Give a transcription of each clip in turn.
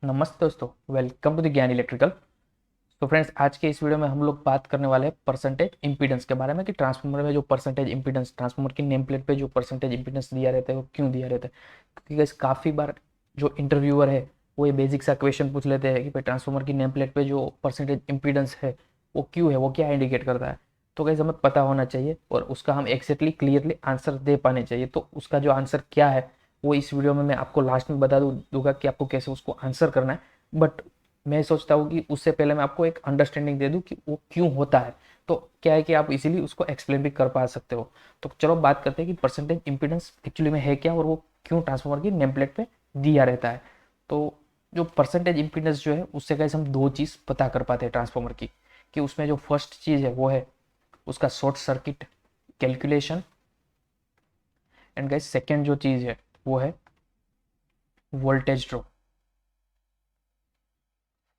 नमस्ते दोस्तों, welcome to the ज्ञान इलेक्ट्रिकल। तो फ्रेंड्स, आज के इस वीडियो में हम लोग बात करने वाले हैं परसेंटेज इंपीडेंस के बारे में कि ट्रांसफार्मर में जो परसेंटेज इंपीडेंस, ट्रांसफार्मर की नेम प्लेट पे जो परसेंटेज इंपीडेंस दिया रहता है वो क्यों दिया रहता है। क्योंकि guys, काफ़ी बार जो इंटरव्यूअर है वो ये बेसिक सा क्वेश्चन पूछ लेते हैं कि भाई ट्रांसफार्मर की नेम प्लेट पे जो परसेंटेज इंपीडेंस है वो क्यों है, वो क्या इंडिकेट करता है। तो गाइस हमें पता होना चाहिए और उसका हम एक्जैक्टली क्लियरली आंसर दे पाने चाहिए। तो उसका जो आंसर क्या है वो इस वीडियो में मैं आपको लास्ट में बता दूंगा कि आपको कैसे उसको आंसर करना है। बट मैं सोचता हूँ कि उससे पहले मैं आपको एक अंडरस्टैंडिंग दे दूँ कि वो क्यों होता है। तो क्या है कि आप इजीली उसको एक्सप्लेन भी कर पा सकते हो। तो चलो बात करते हैं कि परसेंटेज इंपीडेंस एक्चुअली में है क्या और वो क्यों ट्रांसफार्मर की नेम प्लेट पे दिया रहता है। तो जो परसेंटेज इंपीडेंस जो है उससे गाइस हम दो चीज़ पता कर पाते हैं ट्रांसफार्मर की, कि उसमें जो फर्स्ट चीज़ है वो है उसका short circuit calculation. And guys second जो चीज़ है वो है वोल्टेज ड्रॉप।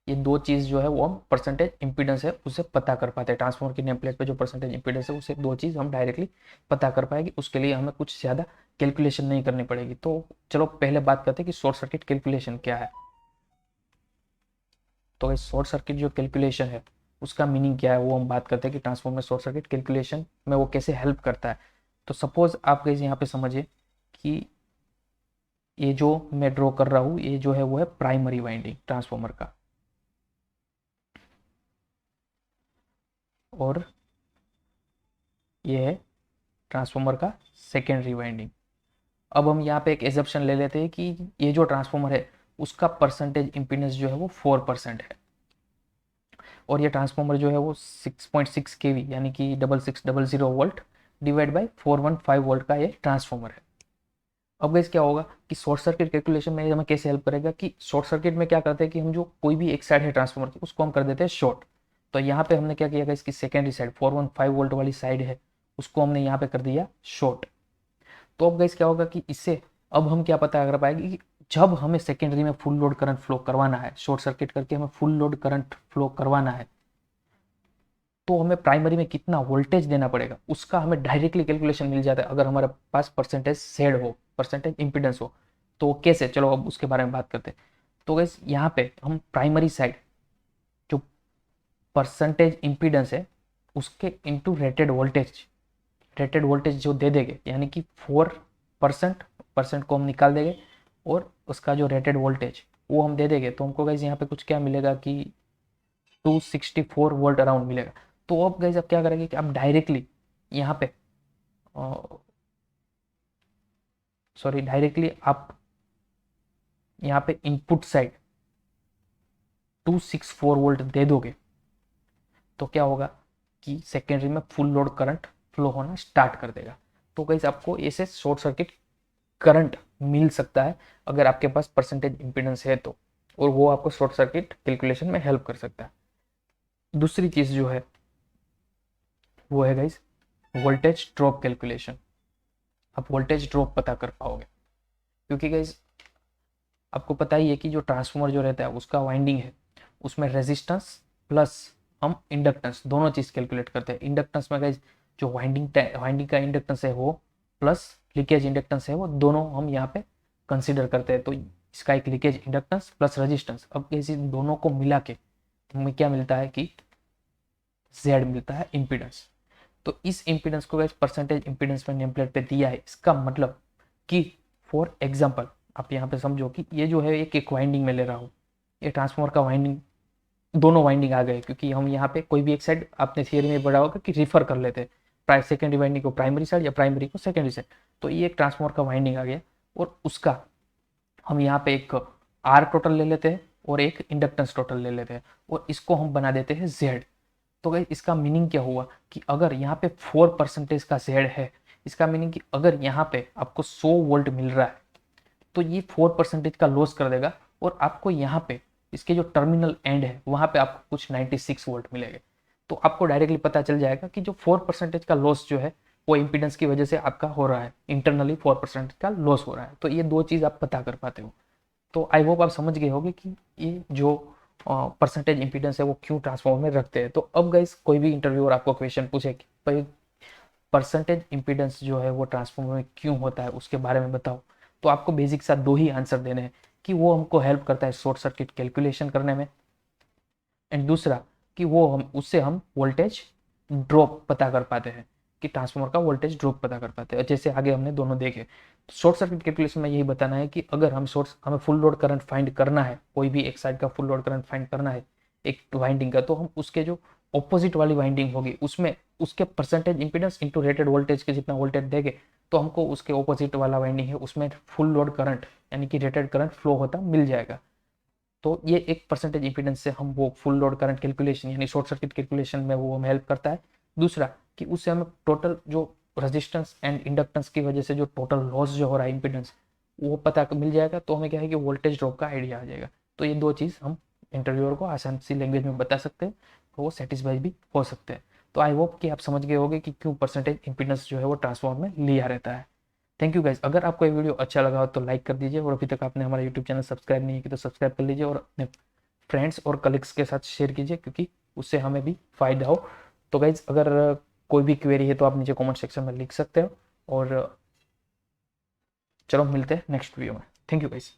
ये दो चीज़ जो है वो हम परसेंटेज इंपीडेंस है उससे पता कर पाते हैं। ट्रांसफार्मर की नेम प्लेट पे जो परसेंटेज इंपीडेंस है उससे दो चीज़ हम डायरेक्टली पता कर पाएंगे। उसके लिए हमें कुछ ज़्यादा कैलकुलेशन नहीं करनी पड़ेगी। तो चलो पहले बात करते हैं कि शॉर्ट सर्किट कैलकुलेशन क्या है। तो इस शॉर्ट सर्किट जो कैलकुलेशन है उसका मीनिंग क्या है वो हम बात करते हैं कि ट्रांसफार्मर में शॉर्ट सर्किट कैलकुलेशन में वो कैसे हेल्प करता है। तो सपोज आप गई यहाँ पे समझिए कि ये जो मैं ड्रॉ कर रहा हूँ ये जो है वो है प्राइमरी वाइंडिंग ट्रांसफार्मर का, और ये है ट्रांसफार्मर का सेकेंडरी वाइंडिंग। अब हम यहाँ पे एक एजप्शन ले लेते हैं कि ये जो ट्रांसफार्मर है उसका परसेंटेज इंपीडेंस जो है वो 4% है, और ये ट्रांसफार्मर जो है वो 6.6 केवी यानी कि 6600 वोल्ट डिवाइड बाई 415 वोल्ट का ये ट्रांसफार्मर है। अब गैस क्या होगा कि शॉर्ट सर्किट कैलकुलेशन में हमें कैसे हेल्प करेगा कि शॉर्ट सर्किट में क्या करते हैं कि हम जो कोई भी एक साइड है ट्रांसफार्मर की उसको हम कर देते हैं शॉर्ट। तो यहाँ पे हमने क्या किया, इसकी सेकेंडरी साइड 415 वोल्ट वाली साइड है उसको हमने यहाँ पे कर दिया शॉर्ट। तो अब गैस क्या होगा कि इससे अब हम क्या पता कर पाएंगे कि जब हमें सेकेंडरी में फुल लोड करंट फ्लो करवाना है, शॉर्ट सर्किट करके हमें फुल लोड करंट फ्लो करवाना है, तो हमें प्राइमरी में कितना वोल्टेज देना पड़ेगा उसका हमें डायरेक्टली कैलकुलेशन मिल जाता है अगर हमारे पास परसेंटेज सेड हो, परसेंटेज इंपीडेंस हो। तो कैसे, चलो अब उसके बारे में बात करते हैं। तो गैस यहाँ पे हम प्राइमरी साइड जो परसेंटेज इंपीडेंस है उसके into rated voltage, rated voltage जो दे देंगे यानी कि 4%, परसेंट को हम निकाल देंगे और उसका जो रेटेड वोल्टेज वो हम दे देंगे। तो हमको गाइज यहाँ पे कुछ क्या मिलेगा कि 264 वोल्ट अराउंड मिलेगा। तो अब गाइज अब क्या करेंगे कि आप डायरेक्टली यहाँ पे सॉरी डायरेक्टली आप यहाँ पे इनपुट साइड 264 वोल्ट दे दोगे तो क्या होगा कि सेकेंडरी में फुल लोड करंट फ्लो होना स्टार्ट कर देगा। तो गाइज आपको ऐसे शॉर्ट सर्किट करंट मिल सकता है अगर आपके पास परसेंटेज इंपीडेंस है तो, और वो आपको शॉर्ट सर्किट कैलकुलेशन में हेल्प कर सकता है। दूसरी चीज जो है वो है गाइस वोल्टेज ड्रॉप कैलकुलेशन। आप वोल्टेज ड्रॉप पता कर पाओगे क्योंकि गाइस आपको पता ही है कि जो ट्रांसफार्मर जो रहता है उसका वाइंडिंग है उसमें रेजिस्टेंस प्लस हम इंडक्टेंस दोनों चीज कैलकुलेट करते हैं। इंडक्टेंस में गाइस जो वाइंडिंग का इंडक्टेंस है वो प्लस लीकेज इंडक्टेंस है वो दोनों हम यहाँ पे कंसिडर करते हैं। तो इसका एक लीकेज इंडक्टेंस प्लस रेजिस्टेंस, अब इसी दोनों को मिला के हमें क्या मिलता है कि जेड मिलता है इम्पीडेंस। तो इस इम्पीडेंस को गाइस परसेंटेज इम्पीडेंस में नेम प्लेट पे दिया है। इसका मतलब कि फॉर एग्जांपल आप यहाँ पे समझो कि ये जो है एक वाइंडिंग में ले रहा हूँ, ये ट्रांसफार्मर का वाइंडिंग, दोनों वाइंडिंग आ गए क्योंकि हम यहाँ पे कोई भी एक साइड आपने थियरी में पढ़ा होगा कि रिफर कर लेते हैं सेकेंडरी वाइंडिंग को प्राइमरी साइड या प्राइमरी को सेकेंडरी साइड। तो ये एक ट्रांसफार्मर का वाइंडिंग आ गया और उसका हम यहाँ पे एक आर टोटल ले लेते हैं और एक इंडक्टेंस टोटल ले लेते हैं और इसको हम बना देते हैं जेड। तो गाइस इसका मीनिंग क्या हुआ कि अगर यहाँ पे 4% का जेड है, इसका मीनिंग कि अगर यहाँ पे आपको 100 वोल्ट मिल रहा है तो ये 4% का लॉस कर देगा और आपको यहाँ पे इसके जो टर्मिनल एंड है वहां पे आपको कुछ 96 वोल्ट मिलेंगे। तो आपको डायरेक्टली पता चल जाएगा कि जो 4% का लॉस जो है वो इंपीडेंस की वजह से आपका हो रहा है, इंटरनली 4% का लॉस हो रहा है। तो ये दो चीज आप पता कर पाते हो। तो आई होप आप समझ गए होगे कि ये जो परसेंटेज इंपीडेंस है वो क्यों ट्रांसफॉर्मर में रखते हैं। तो अब गाइस कोई भी इंटरव्यूअर आपको क्वेश्चन पूछे कि भाई परसेंटेज इंपीडेंस जो है वो ट्रांसफॉर्मर में क्यों होता है उसके बारे में बताओ, तो आपको बेसिक सा दो ही आंसर देने हैं कि वो हमको हेल्प करता है शॉर्ट सर्किट कैलकुलेशन करने में, एंड दूसरा कि वो हम उससे हम वोल्टेज ड्रॉप पता कर पाते हैं, कि ट्रांसफार्मर का वोल्टेज ड्रॉप पता कर पाते हैं, जैसे आगे हमने दोनों देखे। तो शॉर्ट सर्किट कैलकुलेशन में यही बताना है कि अगर हमें फुल लोड करंट फाइंड करना है, कोई भी एक साइड का फुल लोड करंट फाइंड करना है एक वाइंडिंग का, तो हम उसके जो ऑपोजिट वाली वाइंडिंग होगी उसमें उसके percentage impedance into rated voltage के जितना वोल्टेज देंगे, तो हमको उसके ऑपोजिट वाला वाइंडिंग है उसमें फुल लोड करंट यानी कि रेटेड करंट फ्लो होता मिल जाएगा। तो ये एक परसेंटेज इंपीडेंस से हम वो फुल लोड करंट कैलकुलेशन यानी शॉर्ट सर्किट कैलकुलेशन में वो हमें हेल्प करता है। दूसरा कि उससे हमें टोटल जो रेजिस्टेंस एंड इंडक्टेंस की वजह से जो टोटल लॉस जो हो रहा है इंपीडेंस वो पता मिल जाएगा, तो हमें क्या है कि वोल्टेज ड्रॉप का आइडिया आ जाएगा। तो ये दो चीज़ हम इंटरव्यूअर को आसान सी लैंग्वेज में बता सकते हैं, तो वो सेटिस्फाई भी हो सकते हैं। तो आई होप कि आप समझ गए होंगे कि क्यों परसेंटेज इंपीडेंस जो है वो ट्रांसफॉर्मर में लिया रहता है। Thank you guys. अगर आपको ये वीडियो अच्छा लगा हो तो लाइक कर दीजिए, और अभी तक आपने हमारा यूट्यूब चैनल सब्सक्राइब नहीं किया तो सब्सक्राइब कर लीजिए, और अपने फ्रेंड्स और कलीग्स के साथ शेयर कीजिए, क्योंकि उससे हमें भी फ़ायदा हो। तो गाइज अगर कोई भी क्वेरी है तो आप नीचे कमेंट सेक्शन में लिख सकते हो, और चलो मिलते हैं नेक्स्ट वीडियो में। Thank you guys.